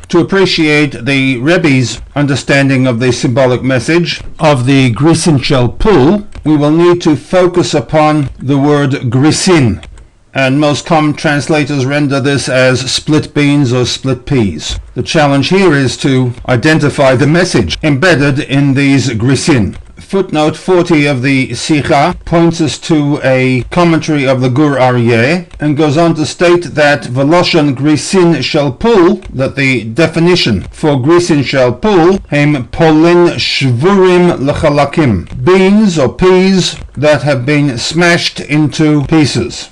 To appreciate the Rebbe's understanding of the symbolic message of the grisin shel pul, we will need to focus upon the word grisin, and most common translators render this as split beans or split peas. The challenge here is to identify the message embedded in these grisin. Footnote 40 of the Sikha points us to a commentary of the Gur Aryeh and goes on to state that Veloshan grisin shel pul, that the definition for grisin shel pul, hem polin shvurim lechalakim, beans or peas that have been smashed into pieces.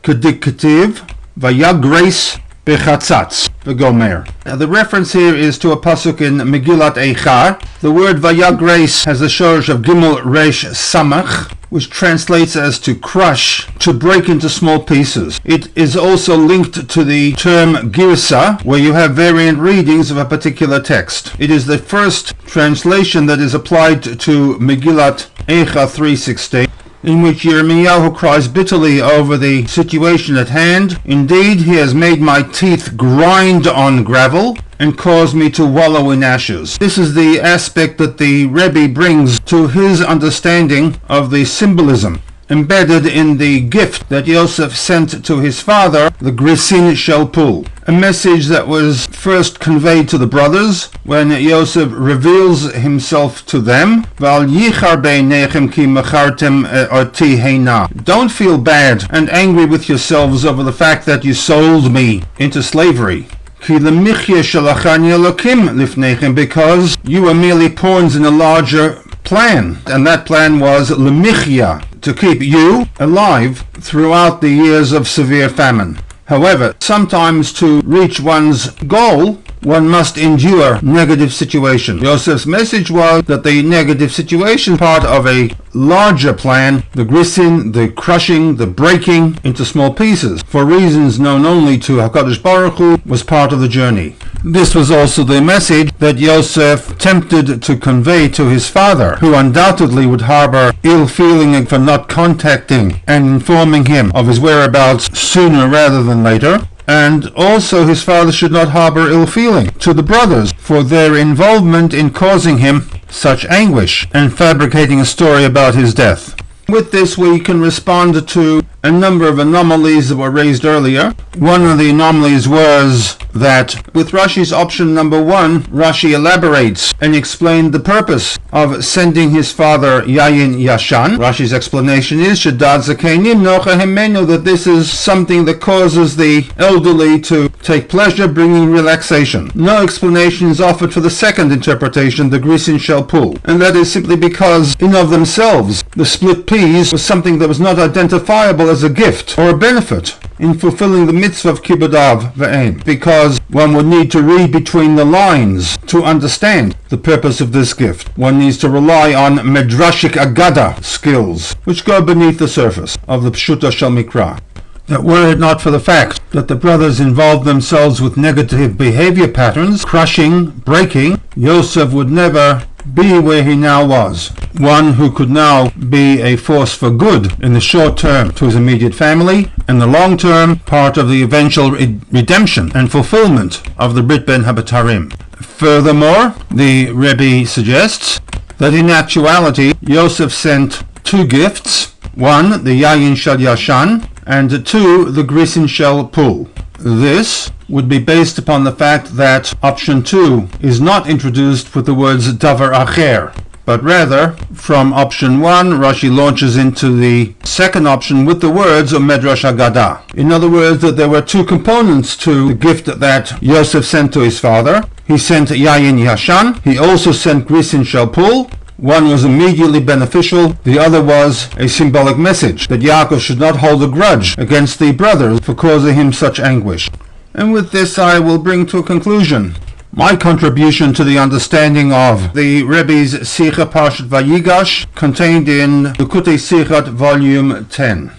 Kedikativ vayagres bechatzatz v'gomer. Now the reference here is to a pasuk in Megillat Eichar. The word vayagres has the shorish of gimel resh samach, which translates as to crush, to break into small pieces. It is also linked to the term girsa, where you have variant readings of a particular text. It is the first translation that is applied to Megillat Eichar 3:16, in which Yirmiyahu cries bitterly over the situation at hand. Indeed, he has made my teeth grind on gravel and caused me to wallow in ashes. This is the aspect that the Rebbe brings to his understanding of the symbolism embedded in the gift that Yosef sent to his father, the grisin shel pul, a message that was first conveyed to the brothers when Yosef reveals himself to them. Don't feel bad and angry with yourselves over the fact that you sold me into slavery, because you were merely pawns in a larger plan, and that plan was lemichya, to keep you alive throughout the years of severe famine. However, sometimes to reach one's goal, one must endure negative situation. Yosef's message was that the negative situation part of a larger plan, the grisin, the crushing, the breaking into small pieces, for reasons known only to HaKadosh Baruch Hu, was part of the journey. This was also the message that Yosef attempted to convey to his father, who undoubtedly would harbor ill feeling for not contacting and informing him of his whereabouts sooner rather than later. And also his father should not harbor ill feeling to the brothers for their involvement in causing him such anguish and fabricating a story about his death. With this, we can respond to a number of anomalies that were raised earlier. One of the anomalies was that with Rashi's option number 1, Rashi elaborates and explained the purpose of sending his father Yayin Yashan. Rashi's explanation is Shadad Zakenim Nocha Himenu, that this is something that causes the elderly to take pleasure, bringing relaxation. No explanation is offered for the second interpretation, the grisin shel pul, and that is simply because in of themselves the split peas was something that was not identifiable as a gift or a benefit in fulfilling the mitzvah of kibbud av ve'em, because one would need to read between the lines to understand the purpose of this gift. One needs to rely on medrashic agada skills, which go beneath the surface of the pshuta shel mikra. That were it not for the fact that the brothers involved themselves with negative behavior patterns, crushing, breaking, Yosef would never be where he now was, one who could now be a force for good in the short term to his immediate family, and the long term part of the eventual redemption and fulfillment of the Brit Ben Habatarim. Furthermore, the Rebbe suggests that in actuality Yosef sent 2 gifts, 1 the Yayin Shel Yashan, and 2 the grisin shel pul. This would be based upon the fact that option 2 is not introduced with the words davar acher, but rather from option 1 Rashi launches into the second option with the words of medrash agada. In other words, that there were 2 components to the gift that Yosef sent to his father. He sent Yayin Yashan, he also sent grisin shel pul. One was immediately beneficial, the other was a symbolic message that Yaakov should not hold a grudge against the brothers for causing him such anguish. And with this I will bring to a conclusion my contribution to the understanding of the Rebbe's Sikha Parshat Vayigash contained in Likutei Sichot Volume 10.